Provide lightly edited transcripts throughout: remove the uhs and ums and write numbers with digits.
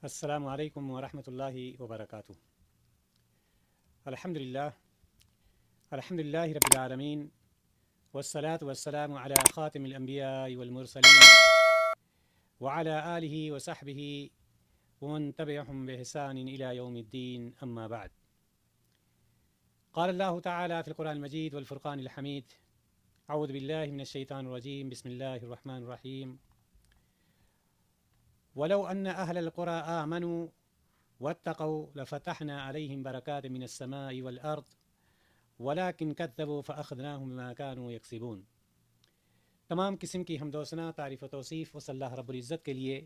السلام علیکم ورحمۃ اللہ وبرکاتہ۔ الحمدللہ رب العالمین والصلاة والسلام علی خاتم الانبیاء والمرسلین وعلی آلہ وصحبہ ومن تبعهم بإحسان إلى يوم الدین، اما بعد۔ قال اللہ تعالی فی القرآن المجید والفرقان الحمید، اعوذ باللہ من الشیطان الرجیم، بسم اللہ الرحمن الرحیم۔ ولو ان اهل القرى آمنوا واتقوا لفتحنا عليهم بركات من السماء والارض ولكن كذبوا فاخذناهم بما كانوا يكسبون۔ تمام قسم کی حمد و ثنا، تعریف و توصیف اس اللہ رب العزت کے لیے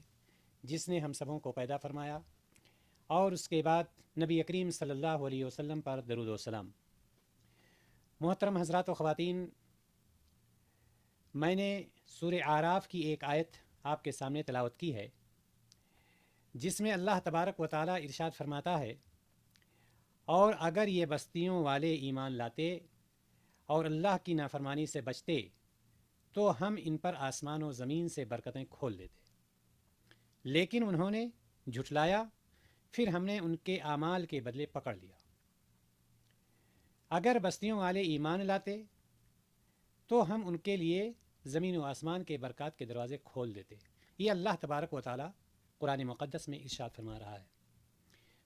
جس نے ہم سبوں کو پیدا فرمایا، اور اس کے بعد نبی کریم صلی اللہ علیہ وسلم پر درود و سلام۔ محترم حضرات و خواتین، میں نے سورہ اعراف کی ایک آیت آپ کے سامنے تلاوت کی ہے، جس میں اللہ تبارک و تعالیٰ ارشاد فرماتا ہے، اور اگر یہ بستیوں والے ایمان لاتے اور اللہ کی نافرمانی سے بچتے تو ہم ان پر آسمان و زمین سے برکتیں کھول دیتے، لیکن انہوں نے جھٹلایا، پھر ہم نے ان کے اعمال کے بدلے پکڑ لیا۔ اگر بستیوں والے ایمان لاتے تو ہم ان کے لیے زمین و آسمان کے برکات کے دروازے کھول دیتے۔ یہ اللہ تبارک و تعالیٰ قرآن مقدس میں ارشاد فرما رہا ہے۔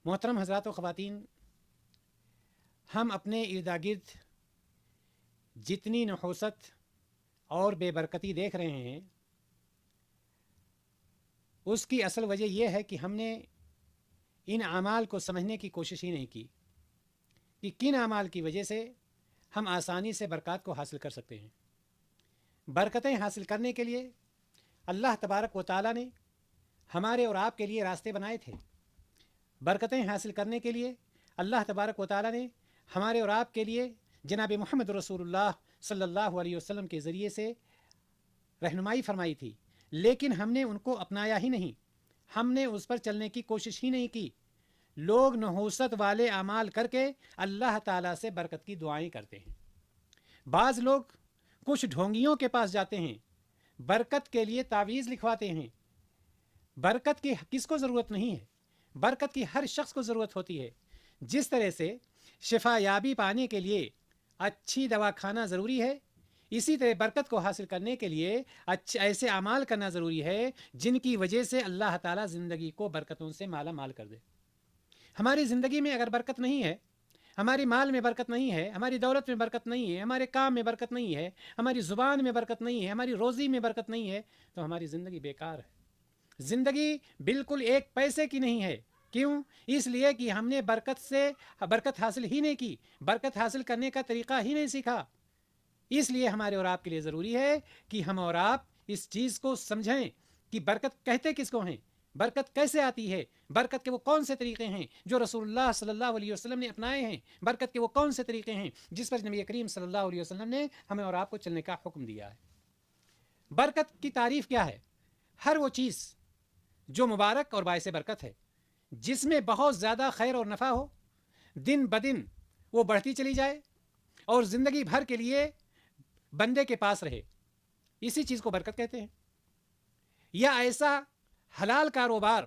محترم حضرات و خواتین، ہم اپنے ارد گرد جتنی نحوست اور بے برکتی دیکھ رہے ہیں، اس کی اصل وجہ یہ ہے کہ ہم نے ان اعمال کو سمجھنے کی کوشش ہی نہیں کی کہ کن اعمال کی وجہ سے ہم آسانی سے برکات کو حاصل کر سکتے ہیں۔ برکتیں حاصل کرنے کے لیے اللہ تبارک و تعالیٰ نے ہمارے اور آپ کے لیے راستے بنائے تھے۔ برکتیں حاصل کرنے کے لیے اللہ تبارک و تعالیٰ نے ہمارے اور آپ کے لیے جناب محمد رسول اللہ صلی اللہ علیہ وسلم کے ذریعے سے رہنمائی فرمائی تھی، لیکن ہم نے ان کو اپنایا ہی نہیں، ہم نے اس پر چلنے کی کوشش ہی نہیں کی۔ لوگ نحوست والے اعمال کر کے اللہ تعالیٰ سے برکت کی دعائیں کرتے ہیں۔ بعض لوگ کچھ ڈھونگیوں کے پاس جاتے ہیں، برکت کے لیے تعویذ لکھواتے ہیں۔ برکت کی کس کو ضرورت نہیں ہے؟ برکت کی ہر شخص کو ضرورت ہوتی ہے۔ جس طرح سے شفا یابی پانے کے لیے اچھی دوا کھانا ضروری ہے، اسی طرح برکت کو حاصل کرنے کے لیے ایسے اعمال کرنا ضروری ہے جن کی وجہ سے اللہ تعالیٰ زندگی کو برکتوں سے مالا مال کر دے۔ ہماری زندگی میں اگر برکت نہیں ہے، ہماری مال میں برکت نہیں ہے، ہماری دولت میں برکت نہیں ہے، ہمارے کام میں برکت نہیں ہے، ہماری زبان میں برکت نہیں ہے، ہماری روزی میں برکت نہیں ہے، تو ہماری زندگی بیکار ہے۔ زندگی بالکل ایک پیسے کی نہیں ہے۔ کیوں؟ اس لیے کہ ہم نے برکت حاصل ہی نہیں کی، برکت حاصل کرنے کا طریقہ ہی نہیں سیکھا۔ اس لیے ہمارے اور آپ کے لیے ضروری ہے کہ ہم اور آپ اس چیز کو سمجھیں کہ برکت کہتے کس کو ہیں، برکت کیسے آتی ہے، برکت کے وہ کون سے طریقے ہیں جو رسول اللہ صلی اللہ علیہ وسلم نے اپنائے ہیں، برکت کے وہ کون سے طریقے ہیں جس پر نبی کریم صلی اللہ علیہ وسلم نے ہمیں اور آپ کو چلنے کا حکم دیا ہے۔ برکت کی تعریف کیا ہے؟ ہر وہ چیز جو مبارک اور باعث برکت ہے، جس میں بہت زیادہ خیر اور نفع ہو، دن بدن وہ بڑھتی چلی جائے اور زندگی بھر کے لیے بندے کے پاس رہے، اسی چیز کو برکت کہتے ہیں۔ یا ایسا حلال کاروبار،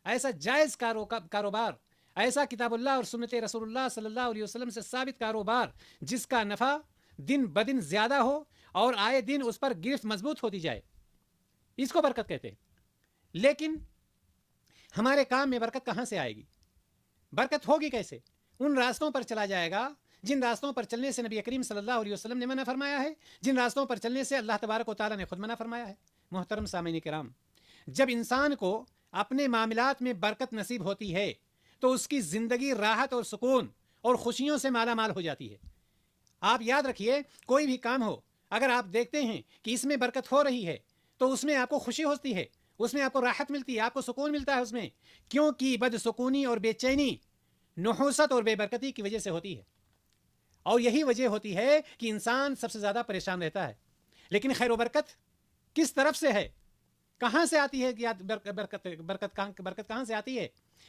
ایسا جائز کاروبار، ایسا کتاب اللہ اور سنت رسول اللہ صلی اللہ علیہ وسلم سے ثابت کاروبار جس کا نفع دن بدن زیادہ ہو اور آئے دن اس پر گرفت مضبوط ہوتی جائے، اس کو برکت کہتے ہیں۔ لیکن ہمارے کام میں برکت کہاں سے آئے گی؟ برکت ہوگی کیسے؟ ان راستوں پر چلا جائے گا جن راستوں پر چلنے سے نبی کریم صلی اللہ علیہ وسلم نے منع فرمایا ہے، جن راستوں پر چلنے سے اللہ تبارک و تعالیٰ نے خود منع فرمایا ہے۔ محترم سامعین کرام، جب انسان کو اپنے معاملات میں برکت نصیب ہوتی ہے تو اس کی زندگی راحت اور سکون اور خوشیوں سے مالا مال ہو جاتی ہے۔ آپ یاد رکھیے، کوئی بھی کام ہو، اگر آپ دیکھتے ہیں کہ اس میں برکت ہو رہی ہے تو اس میں آپ کو خوشی ہوتی ہے، اس میں آپ کو راحت ملتی ہے، آپ کو سکون ملتا ہے اس میں، کیونکہ بدسکونی اور بے چینی نحوست اور بے برکتی کی وجہ سے ہوتی ہے، اور یہی وجہ ہوتی ہے کہ انسان سب سے زیادہ پریشان رہتا ہے۔ لیکن خیر و برکت کس طرف سے ہے؟ کہاں سے آتی ہے؟ برکت کہاں سے آتی ہے؟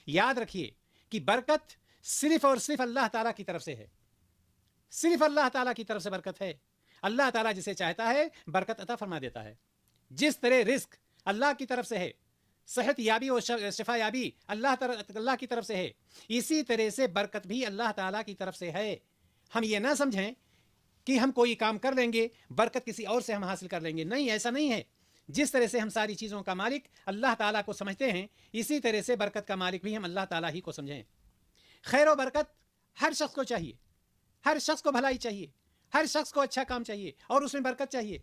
یاد رکھیے کہ برکت صرف اور صرف اللہ تعالیٰ کی طرف سے ہے، صرف اللہ تعالیٰ کی طرف سے برکت ہے۔ اللہ تعالیٰ جسے چاہتا ہے برکت عطا فرما دیتا ہے۔ جس طرح رزق اللہ کی طرف سے ہے، صحت یابی اور شفا یابی اللہ کی طرف سے ہے، اسی طرح سے برکت بھی اللہ تعالیٰ کی طرف سے ہے۔ ہم یہ نہ سمجھیں کہ ہم کوئی کام کر لیں گے برکت کسی اور سے ہم حاصل کر لیں گے، نہیں، ایسا نہیں ہے۔ جس طرح سے ہم ساری چیزوں کا مالک اللہ تعالیٰ کو سمجھتے ہیں، اسی طرح سے برکت کا مالک بھی ہم اللہ تعالیٰ ہی کو سمجھیں۔ خیر و برکت ہر شخص کو چاہیے، ہر شخص کو بھلائی چاہیے، ہر شخص کو اچھا کام چاہیے اور اس میں برکت چاہیے۔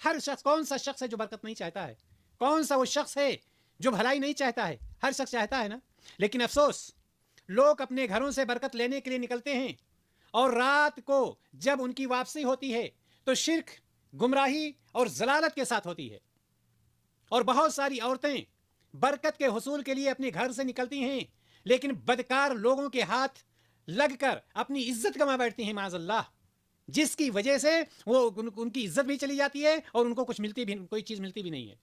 ہر شخص، کون سا شخص ہے جو برکت نہیں چاہتا ہے؟ کون سا وہ شخص ہے جو بھلائی نہیں چاہتا ہے؟ ہر شخص چاہتا ہے نا۔ لیکن افسوس، لوگ اپنے گھروں سے برکت لینے کے لیے نکلتے ہیں اور رات کو جب ان کی واپسی ہوتی ہے تو شرک، گمراہی اور ضلالت کے ساتھ ہوتی ہے، اور بہت ساری عورتیں برکت کے حصول کے لیے اپنے گھر سے نکلتی ہیں لیکن بدکار لوگوں کے ہاتھ لگ کر اپنی عزت گنوا بیٹھتی ہیں معاذ اللہ، جس کی وجہ سے وہ ان کی عزت بھی چلی جاتی ہے اور ان کو کچھ کوئی چیز ملتی بھی نہیں ہے۔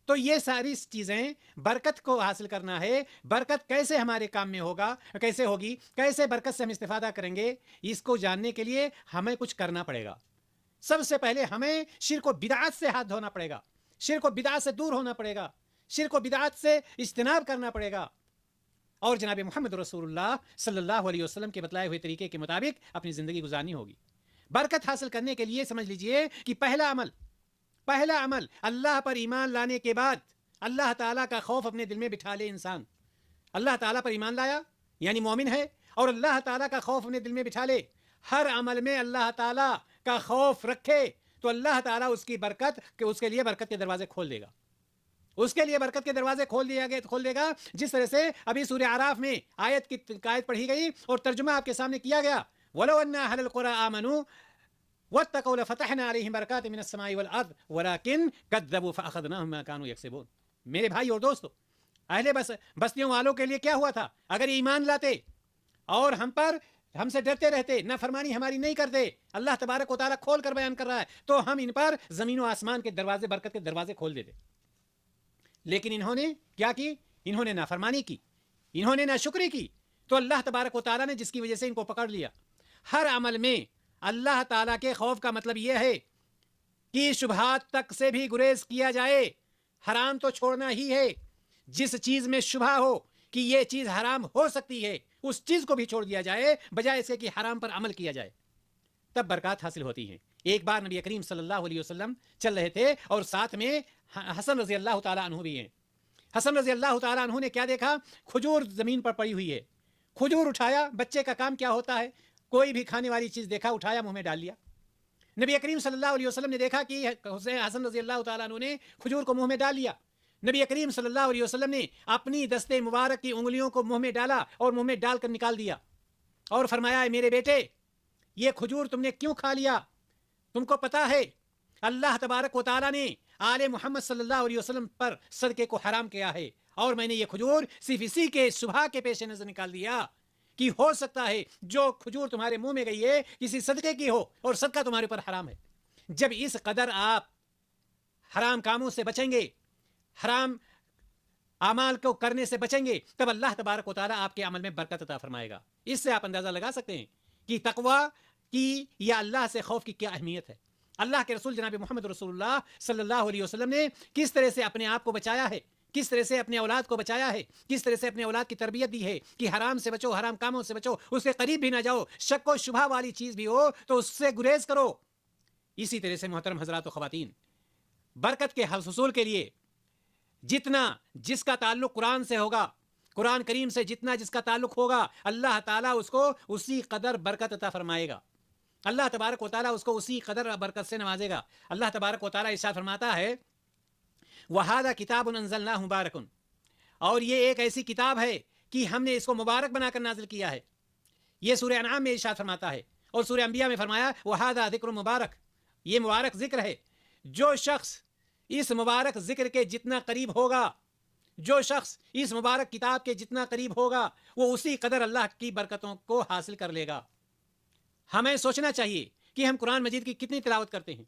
تو یہ ساری چیزیں برکت کو حاصل کرنا ہے، برکت کیسے ہمارے کام میں ہوگا، کیسے ہوگی، کیسے برکت سے ہم استفادہ کریں گے، اس کو جاننے کے لیے ہمیں کچھ کرنا پڑے گا۔ سب سے پہلے ہمیں شرک و بدعات سے ہاتھ دھونا پڑے گا، شرک و بدعات سے دور ہونا پڑے گا، شرک و بدعات سے اجتناب کرنا پڑے گا، اور جناب محمد رسول اللہ صلی اللہ علیہ وسلم کے بتلائے ہوئے طریقے کے مطابق اپنی زندگی گزارنی ہوگی۔ برکت حاصل کرنے کے لیے سمجھ لیجئے کہ پہلا عمل اللہ پر ایمان لانے کے بعد اللہ تعالیٰ کا خوف اپنے دل میں بٹھا لے انسان۔ اللہ تعالیٰ پر ایمان لایا یعنی مومن ہے، اور اللہ تعالیٰ کا خوف اپنے دل میں بٹھا لے، ہر عمل میں اللہ تعالیٰ کا خوف رکھے تو اللہ تعالیٰ اس کے لیے برکت کے دروازے کھول دے گا، اس کے لیے برکت کے دروازے کھول دے گا۔ جس طرح سے ابھی سورہ اعراف میں آیت پڑھی گئی اور ترجمہ آپ کے سامنے کیا گیا، وَلَوْ أَنَّ أَهْلَ الْقُرَىٰ آمَنُوا وَاتَّقَوْا لَفَتَحْنَا عَلَيْهِمْ بَرَكَاتٍ مِّنَ السَّمَاءِ وَالْأَرْضِ وَلَٰكِن كَذَّبُوا فَأَخَذْنَاهُم بِمَا كَانُوا يَكْسِبُونَ۔ میرے بھائی اور دوستو، اہل بستیوں والوں کے لیے کیا ہوا تھا؟ اگر ایمان لاتے اور ہم سے ڈرتے رہتے، نافرمانی ہماری نہیں کرتے، اللہ تبارک و تعالیٰ کھول کر بیان کر رہا ہے، تو ہم ان پر زمین و آسمان کے دروازے، برکت کے دروازے کھول دیتے۔ لیکن انہوں نے کیا کی؟ انہوں نے نافرمانی کی، انہوں نے ناشکری کی، تو اللہ تبارک و تعالیٰ نے جس کی وجہ سے ان کو پکڑ لیا۔ ہر عمل میں اللہ تعالیٰ کے خوف کا مطلب یہ ہے کہ شبہات تک سے بھی گریز کیا جائے، حرام تو چھوڑنا ہی ہے۔ جس چیز میں شبہ ہو کہ یہ چیز حرام ہو سکتی ہے، اس چیز کو بھی چھوڑ دیا جائے، بجائے اسے کہ حرام پر عمل کیا جائے، تب برکات حاصل ہوتی ہیں۔ ایک بار نبی کریم صلی اللہ علیہ وسلم چل رہے تھے اور ساتھ میں حسن رضی اللہ تعالیٰ عنہ بھی ہیں۔ حسن رضی اللہ تعالیٰ عنہ نے کیا دیکھا؟ کھجور زمین پر پڑی ہوئی ہے، کھجور اٹھایا۔ بچے کا کام کیا ہوتا ہے؟ کوئی بھی کھانے والی چیز دیکھا، اٹھایا، منہ میں ڈال لیا۔ نبی کریم صلی اللہ علیہ وسلم نے دیکھا کہ حسن رضی اللہ تعالیٰ عنہ نے کھجور کو منہ میں ڈال لیا۔ نبی کریم صلی اللہ علیہ وسلم نے اپنی دستے مبارک کی انگلیوں کو منہ میں ڈالا اور منہ میں ڈال کر نکال دیا اور فرمایا، میرے بیٹے، یہ کھجور تم نے کیوں کھا لیا؟ تم کو پتا ہے اللہ تبارک و تعالیٰ نے آل محمد صلی اللہ علیہ وسلم پر صدقے کو حرام کیا ہے، اور میں نے یہ کھجور صرف اسی کے شبہ کے پیش نظر نکال دیا کہ ہو سکتا ہے جو کھجور تمہارے منہ میں گئی ہے کسی صدقے کی ہو اور صدقہ تمہارے پر حرام ہے۔ جب اس قدر آپ حرام کاموں سے بچیں گے، حرام اعمال کو کرنے سے بچیں گے، تب اللہ تبارک و تعالیٰ آپ کے عمل میں برکت عطا فرمائے گا۔ اس سے آپ اندازہ لگا سکتے ہیں کہ تقوی کی یا اللہ سے خوف کی کیا اہمیت ہے۔ اللہ کے رسول جناب محمد رسول اللہ صلی اللہ علیہ وسلم نے کس طرح سے اپنے آپ کو بچایا ہے، کس طرح سے اپنے اولاد کو بچایا ہے، کس طرح سے اپنے اولاد کی تربیت دی ہے کہ حرام سے بچو، حرام کاموں سے بچو، اس کے قریب بھی نہ جاؤ، شک و شبہ والی چیز بھی ہو تو اس سے گریز کرو۔ اسی طرح سے محترم حضرات و خواتین، برکت کے حصول کے لیے جس کا تعلق قرآن سے ہوگا، قرآن کریم سے جس کا تعلق ہوگا، اللہ تعالیٰ اس کو اسی قدر برکت عطا فرمائے گا، اللہ تبارک و تعالیٰ اس کو اسی قدر برکت سے نوازے گا۔ اللہ تبارک و تعالیٰ ارشاد فرماتا ہے، وَهَذَا كِتَابٌ أَنزَلْنَاهُ مُبَارَكٌ، اور یہ ایک ایسی کتاب ہے کہ ہم نے اس کو مبارک بنا کر نازل کیا ہے۔ یہ سورہ انعام میں ارشاد فرماتا ہے، اور سورہ انبیاء میں فرمایا وَهَذَا ذِكْرٌ مُبَارَك، یہ مبارک ذکر ہے۔ جو شخص اس مبارک ذکر کے جتنا قریب ہوگا، جو شخص اس مبارک کتاب کے جتنا قریب ہوگا، وہ اسی قدر اللہ کی برکتوں کو حاصل کر لے گا۔ ہمیں سوچنا چاہیے کہ ہم قرآن مجید کی کتنی تلاوت کرتے ہیں،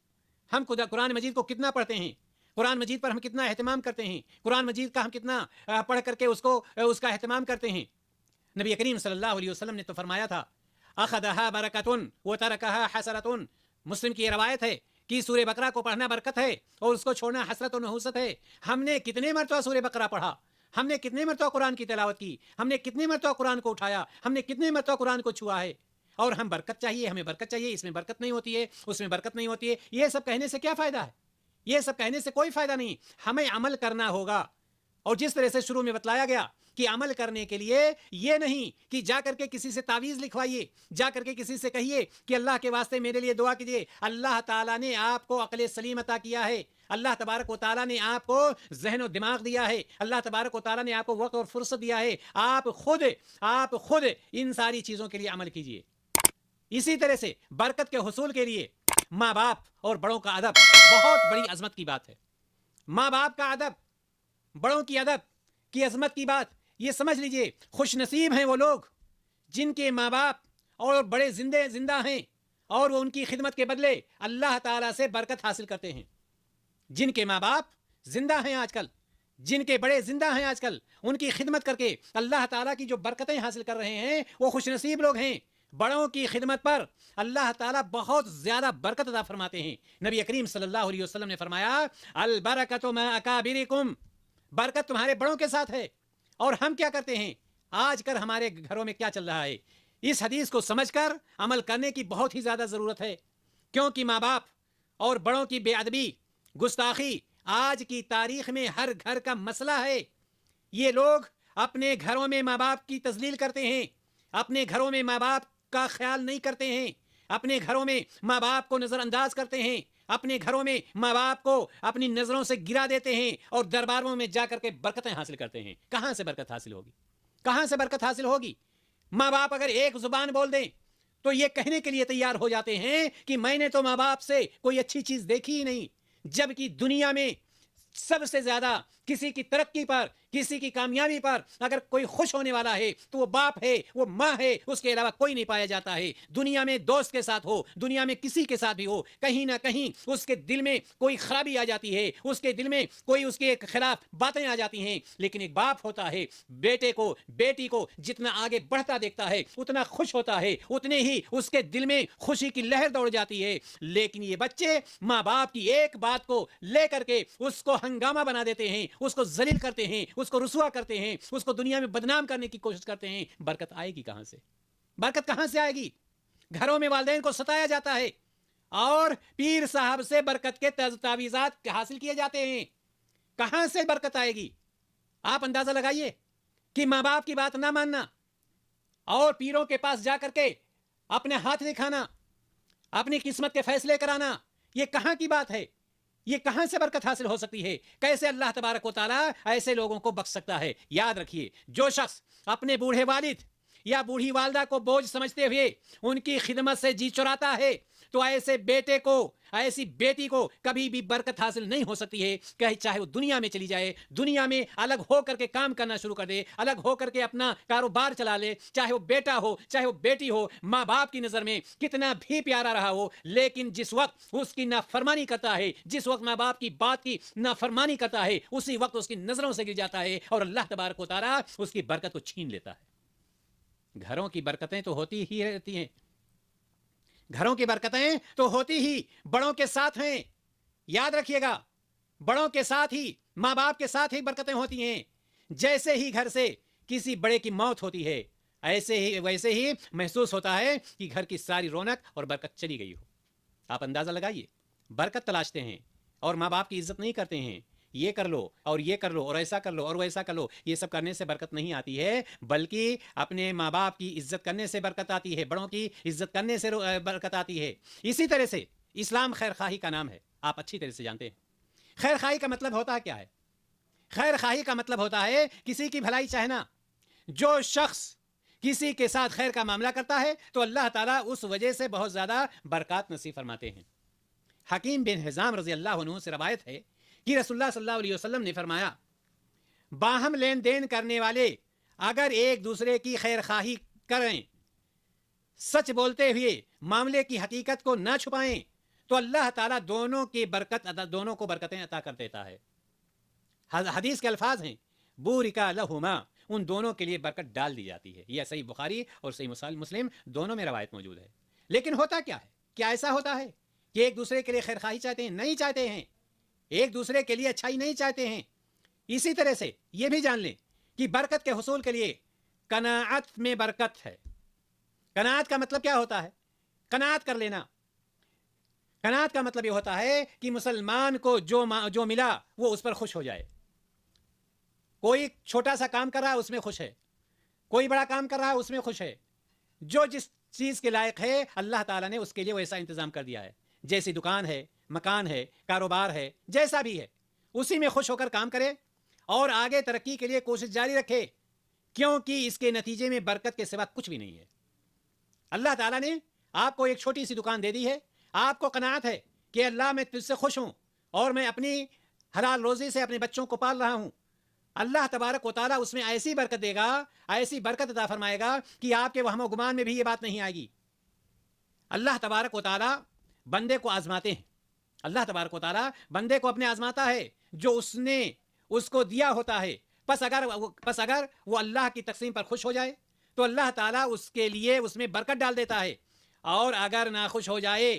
ہم قرآن مجید کو کتنا پڑھتے ہیں، قرآن مجید پر ہم کتنا اہتمام کرتے ہیں، قرآن مجید کا ہم کتنا پڑھ کر کے اس کا اہتمام کرتے ہیں۔ نبی کریم صلی اللہ علیہ وسلم نے تو فرمایا تھا، اخذها برکۃ وترکها حسرۃ۔ مسلم کی یہ روایت ہے کہ سورہ بقرہ کو پڑھنا برکت ہے اور اس کو چھوڑنا حسرت و نحوست ہے. ہم نے کتنے مرتبہ سورہ بقرہ پڑھا, ہم نے کتنے مرتبہ قرآن کی تلاوت کی, ہم نے کتنے مرتبہ قرآن کو اٹھایا, ہم نے کتنے مرتبہ قرآن کو چھوا ہے, اور ہم برکت چاہیے, ہمیں برکت چاہیے, اس میں برکت نہیں ہوتی ہے, اس میں برکت نہیں ہوتی ہے. یہ سب کہنے سے کیا فائدہ ہے؟ یہ سب کہنے سے کوئی فائدہ نہیں. ہمیں عمل کرنا ہوگا, اور جس طرح سے شروع میں بتلایا گیا کہ عمل کرنے کے لیے یہ نہیں کہ جا کر کے کسی سے تعویذ لکھوائیے, جا کر کے کسی سے کہیے کہ اللہ کے واسطے میرے لیے دعا کیجیے. اللہ تعالیٰ نے آپ کو عقل سلیم عطا کیا ہے, اللہ تبارک و تعالیٰ نے آپ کو ذہن و دماغ دیا ہے, اللہ تبارک و تعالیٰ نے آپ کو وقت اور فرصت دیا ہے. آپ خود ان ساری چیزوں کے لیے عمل کیجیے. اسی طرح سے برکت کے حصول کے لیے ماں باپ اور بڑوں کا ادب بہت بڑی عظمت کی بات ہے. ماں باپ کا ادب, بڑوں کی ادب کی عظمت کی بات, یہ سمجھ لیجئے خوش نصیب ہیں وہ لوگ جن کے ماں باپ اور بڑے زندہ ہیں اور وہ ان کی خدمت کے بدلے اللہ تعالیٰ سے برکت حاصل کرتے ہیں. جن کے ماں باپ زندہ ہیں آج کل, جن کے بڑے زندہ ہیں آج کل, ان کی خدمت کر کے اللہ تعالیٰ کی جو برکتیں حاصل کر رہے ہیں وہ خوش نصیب لوگ ہیں. بڑوں کی خدمت پر اللہ تعالیٰ بہت زیادہ برکت عطا فرماتے ہیں. نبی کریم صلی اللہ علیہ وسلم نے فرمایا البرکۃ مع اکابرکم, برکت تمہارے بڑوں کے ساتھ ہے. اور ہم کیا کرتے ہیں آج کل, ہمارے گھروں میں کیا چل رہا ہے؟ اس حدیث کو سمجھ کر عمل کرنے کی بہت ہی زیادہ ضرورت ہے, کیونکہ ماں باپ اور بڑوں کی بے ادبی, گستاخی آج کی تاریخ میں ہر گھر کا مسئلہ ہے. یہ لوگ اپنے گھروں میں ماں باپ کی تذلیل کرتے ہیں, اپنے گھروں میں ماں باپ کا خیال نہیں کرتے ہیں, اپنے گھروں میں ماں باپ کو نظر انداز کرتے ہیں, اپنے گھروں میں ماں باپ کو اپنی نظروں سے گرا دیتے ہیں اور درباروں میں جا کر کے برکتیں حاصل کرتے ہیں. کہاں سے برکت حاصل ہوگی؟ کہاں سے برکت حاصل ہوگی؟ ماں باپ اگر ایک زبان بول دیں تو یہ کہنے کے لیے تیار ہو جاتے ہیں کہ میں نے تو ماں باپ سے کوئی اچھی چیز دیکھی ہی نہیں. جبکہ دنیا میں سب سے زیادہ کسی کی ترقی پر, کسی کی کامیابی پر اگر کوئی خوش ہونے والا ہے تو وہ باپ ہے, وہ ماں ہے, اس کے علاوہ کوئی نہیں پایا جاتا ہے. دنیا میں دوست کے ساتھ ہو, دنیا میں کسی کے ساتھ بھی ہو, کہیں نہ کہیں اس کے دل میں کوئی خرابی آ جاتی ہے, اس کے دل میں کوئی اس کے خلاف باتیں آ جاتی ہیں. لیکن ایک باپ ہوتا ہے, بیٹے کو بیٹی کو جتنا آگے بڑھتا دیکھتا ہے اتنا خوش ہوتا ہے, اتنے ہی اس کے دل میں خوشی کی لہر دوڑ جاتی ہے. لیکن یہ بچے ماں باپ کی ایک بات کو لے کر کے اس کو ہنگامہ بنا دیتے ہیں, اس کو ذلیل کرتے ہیں, اس کو رسوا کرتے ہیں, اس کو دنیا میں بدنام کرنے کی کوشش کرتے ہیں. برکت آئے گی کہاں سے؟ برکت کہاں سے آئے گی؟ گھروں میں والدین کو ستایا جاتا ہے اور پیر صاحب سے برکت کے تعویذات حاصل کیے جاتے ہیں. کہاں سے برکت آئے گی؟ آپ اندازہ لگائیے کہ ماں باپ کی بات نہ ماننا اور پیروں کے پاس جا کر کے اپنے ہاتھ دکھانا, اپنی قسمت کے فیصلے کرانا, یہ کہاں کی بات ہے؟ یہ کہاں سے برکت حاصل ہو سکتی ہے؟ کیسے اللہ تبارک و تعالیٰ ایسے لوگوں کو بخش سکتا ہے؟ یاد رکھیے, جو شخص اپنے بوڑھے والد یا بوڑھی والدہ کو بوجھ سمجھتے ہوئے ان کی خدمت سے جی چراتا ہے تو ایسے بیٹے کو, ایسی بیٹی کو کبھی بھی برکت حاصل نہیں ہو سکتی ہے. کہ چاہے وہ دنیا میں چلی جائے, دنیا میں الگ ہو کر کے کام کرنا شروع کر دے, الگ ہو کر کے اپنا کاروبار چلا لے, چاہے وہ بیٹا ہو چاہے وہ بیٹی ہو, ماں باپ کی نظر میں کتنا بھی پیارا رہا ہو, لیکن جس وقت اس کی نافرمانی کرتا ہے, جس وقت ماں باپ کی بات کی نافرمانی کرتا ہے, اسی وقت اس کی نظروں سے گر جاتا ہے اور اللہ تبارک و تعالیٰ اس کی برکت کو چھین لیتا ہے. گھروں کی برکتیں تو ہوتی ہی رہتی ہیں, گھروں کی برکتیں تو ہوتی ہی بڑوں کے ساتھ ہیں. یاد رکھیے گا, بڑوں کے ساتھ ہی, ماں باپ کے ساتھ ہی برکتیں ہوتی ہیں. جیسے ہی گھر سے کسی بڑے کی موت ہوتی ہے ویسے ہی محسوس ہوتا ہے کہ گھر کی ساری رونق اور برکت چلی گئی ہو. آپ اندازہ لگائیے, برکت تلاشتے ہیں اور ماں باپ کی عزت نہیں کرتے ہیں. یہ کر لو اور یہ کر لو اور ایسا کر لو اور ویسا کر لو. یہ سب کرنے سے برکت نہیں آتی ہے, بلکہ اپنے ماں باپ کی عزت کرنے سے برکت آتی ہے, بڑوں کی عزت کرنے سے برکت آتی ہے. اسی طرح سے اسلام خیر خواہی کا نام ہے, آپ اچھی طرح سے جانتے ہیں. خیر خواہی کا مطلب ہوتا ہے کیا ہے؟ خیر خواہی کا مطلب ہوتا ہے کسی کی بھلائی چاہنا. جو شخص کسی کے ساتھ خیر کا معاملہ کرتا ہے تو اللہ تعالیٰ اس وجہ سے بہت زیادہ برکات نصیب فرماتے ہیں. حکیم بن حزام رضی اللہ عنہ سے روایت ہے کہ رسول اللہ صلی اللہ علیہ وسلم نے فرمایا, باہم لین دین کرنے والے اگر ایک دوسرے کی خیر خواہی کریں, سچ بولتے ہوئے معاملے کی حقیقت کو نہ چھپائیں, تو اللہ تعالیٰ دونوں کو برکتیں عطا کر دیتا ہے. حدیث کے الفاظ ہیں بورکا لہما, ان دونوں کے لیے برکت ڈال دی جاتی ہے. یہ صحیح بخاری اور صحیح مسلم دونوں میں روایت موجود ہے. لیکن ہوتا کیا ہے؟ کیا ایسا ہوتا ہے کہ ایک دوسرے کے لیے خیر خواہی چاہتے ہیں؟ نہیں چاہتے ہیں. ایک دوسرے کے لیے اچھائی نہیں چاہتے ہیں. اسی طرح سے یہ بھی جان لیں کہ برکت کے حصول کے لیے قناعت میں برکت ہے. قناعت کا مطلب کیا ہوتا ہے؟ قناعت کر لینا. قناعت کا مطلب یہ ہوتا ہے کہ مسلمان کو جو ملا وہ اس پر خوش ہو جائے. کوئی چھوٹا سا کام کر رہا ہے اس میں خوش ہے, کوئی بڑا کام کر رہا ہے اس میں خوش ہے. جو جس چیز کے لائق ہے اللہ تعالیٰ نے اس کے لیے ویسا انتظام کر دیا ہے. جیسی دکان ہے, مکان ہے, کاروبار ہے, جیسا بھی ہے اسی میں خوش ہو کر کام کرے اور آگے ترقی کے لیے کوشش جاری رکھے, کیونکہ اس کے نتیجے میں برکت کے سوا کچھ بھی نہیں ہے. اللہ تعالیٰ نے آپ کو ایک چھوٹی سی دکان دے دی ہے, آپ کو قناعت ہے کہ اللہ میں تجھ سے خوش ہوں اور میں اپنی حلال روزی سے اپنے بچوں کو پال رہا ہوں. اللہ تبارک و تعالیٰ اس میں ایسی برکت دے گا, ایسی برکت عطا فرمائے گا کہ آپ کے وہم و گمان میں بھی یہ بات نہیں آئے گی. اللہ تبارک و تعالیٰ بندے کو آزماتے ہیں. اللہ تبارک و تعالیٰ بندے کو اپنے آزماتا ہے جو اس نے اس کو دیا ہوتا ہے. پس اگر وہ اللہ کی تقسیم پر خوش ہو جائے تو اللہ تعالیٰ اس کے لیے اس میں برکت ڈال دیتا ہے, اور اگر ناخوش ہو جائے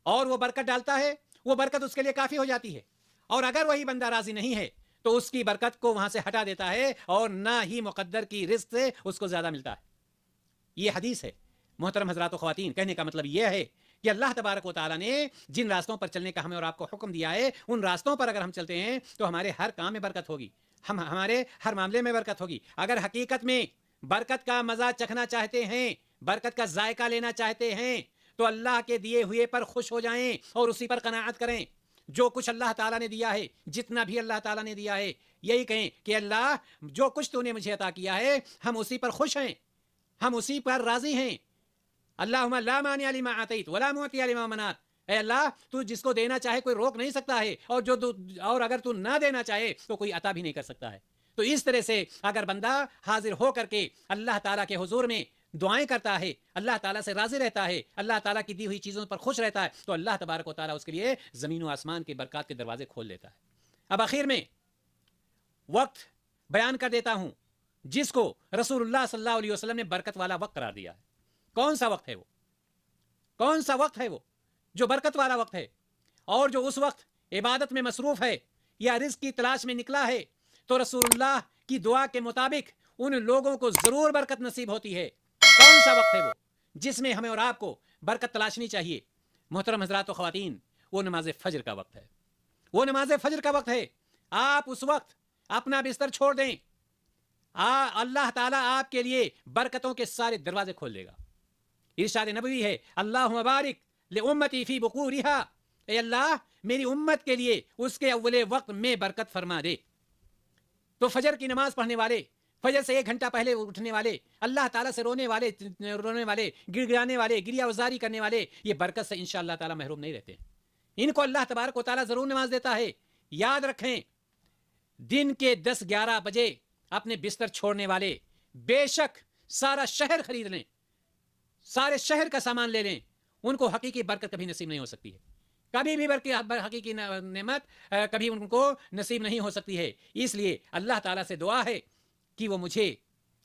اور وہ برکت ڈالتا ہے وہ برکت اس کے لیے کافی ہو جاتی ہے, اور اگر وہی بندہ راضی نہیں ہے تو اس کی برکت کو وہاں سے ہٹا دیتا ہے اور نہ ہی مقدر کی رزق سے اس کو زیادہ ملتا ہے. یہ حدیث ہے. محترم حضرات و خواتین, کہنے کا مطلب یہ ہے کہ اللہ تبارک و تعالیٰ نے جن راستوں پر چلنے کا ہمیں اور آپ کو حکم دیا ہے ان راستوں پر اگر ہم چلتے ہیں تو ہمارے ہر کام میں برکت ہوگی, ہمارے ہر معاملے میں برکت ہوگی. اگر حقیقت میں برکت کا مزہ چکھنا چاہتے ہیں, برکت کا ذائقہ لینا چاہتے ہیں تو اللہ کے دیے ہوئے پر خوش ہو جائیں اور اسی پر قناعت کریں. جو کچھ اللہ تعالیٰ نے دیا ہے, جتنا بھی اللہ تعالیٰ نے دیا ہے, یہی کہیں کہ اللہ جو کچھ تو نے مجھے عطا کیا ہے ہم اسی پر خوش ہیں, ہم اسی پر راضی ہیں. اللہم لا مانع لما اعطیت ولا معطی لما منعت. اے اللہ تو جس کو دینا چاہے کوئی روک نہیں سکتا ہے, اور اگر تو نہ دینا چاہے تو کوئی عطا بھی نہیں کر سکتا ہے. تو اس طرح سے اگر بندہ حاضر ہو کر کے اللہ تعالیٰ کے حضور میں دعائیں کرتا ہے, اللہ تعالیٰ سے راضی رہتا ہے, اللہ تعالیٰ کی دی ہوئی چیزوں پر خوش رہتا ہے, تو اللہ تبارک و تعالیٰ اس کے لیے زمین و آسمان کے برکات کے دروازے کھول دیتا ہے. اب آخر میں وقت بیان کر دیتا ہوں جس کو رسول اللہ صلی اللہ علیہ وسلم نے برکت والا وقت قرار دیا ہے. کون سا وقت ہے وہ؟ کون سا وقت ہے وہ جو برکت والا وقت ہے اور جو اس وقت عبادت میں مصروف ہے یا رزق کی تلاش میں نکلا ہے؟ تو رسول اللہ کی دعا کے مطابق ان لوگوں کو ضرور برکت نصیب ہوتی ہے. کون سا وقت ہے وہ جس میں ہمیں اور آپ کو برکت تلاشنی چاہیے؟ محترم حضرات و خواتین, وہ نماز فجر کا وقت ہے. وہ نماز فجر کا وقت ہے. آپ اس وقت اپنا بستر چھوڑ دیں, اللہ تعالیٰ آپ کے لیے برکتوں کے سارے دروازے کھول دے گا. ارشاد نبوی ہے, اللہ مبارک لامتی فی بقورہا, اے اللہ میری امت کے لیے اس کے اول وقت میں برکت فرما دے. تو فجر کی نماز پڑھنے والے, فجر سے 1 گھنٹہ پہلے اٹھنے والے, اللہ تعالیٰ سے رونے والے, گڑ گڑانے والے, گریہ وزاری کرنے والے, یہ برکت سے انشاءاللہ تعالیٰ محروم نہیں رہتے. ان کو اللہ تبارک و تعالیٰ ضرور نماز دیتا ہے. یاد رکھیں, دن کے 10-11 بجے اپنے بستر چھوڑنے والے بے شک سارا شہر خرید لیں, سارے شہر کا سامان لے لیں, ان کو حقیقی برکت کبھی نصیب نہیں ہو سکتی ہے. کبھی بھی حقیقی نعمت کبھی ان کو نصیب نہیں ہو سکتی ہے. اس لیے اللہ تعالیٰ سے دعا ہے کہ وہ مجھے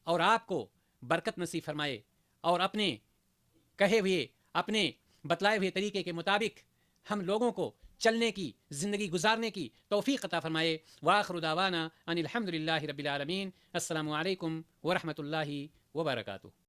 اور آپ کو برکت نصیب فرمائے اور اپنے کہے ہوئے, اپنے بتلائے ہوئے طریقے کے مطابق ہم لوگوں کو چلنے کی, زندگی گزارنے کی توفیق عطا فرمائے. وآخر دعوانا ان الحمدللہ رب العالمین. السلام علیکم ورحمۃ اللہ وبرکاتہ.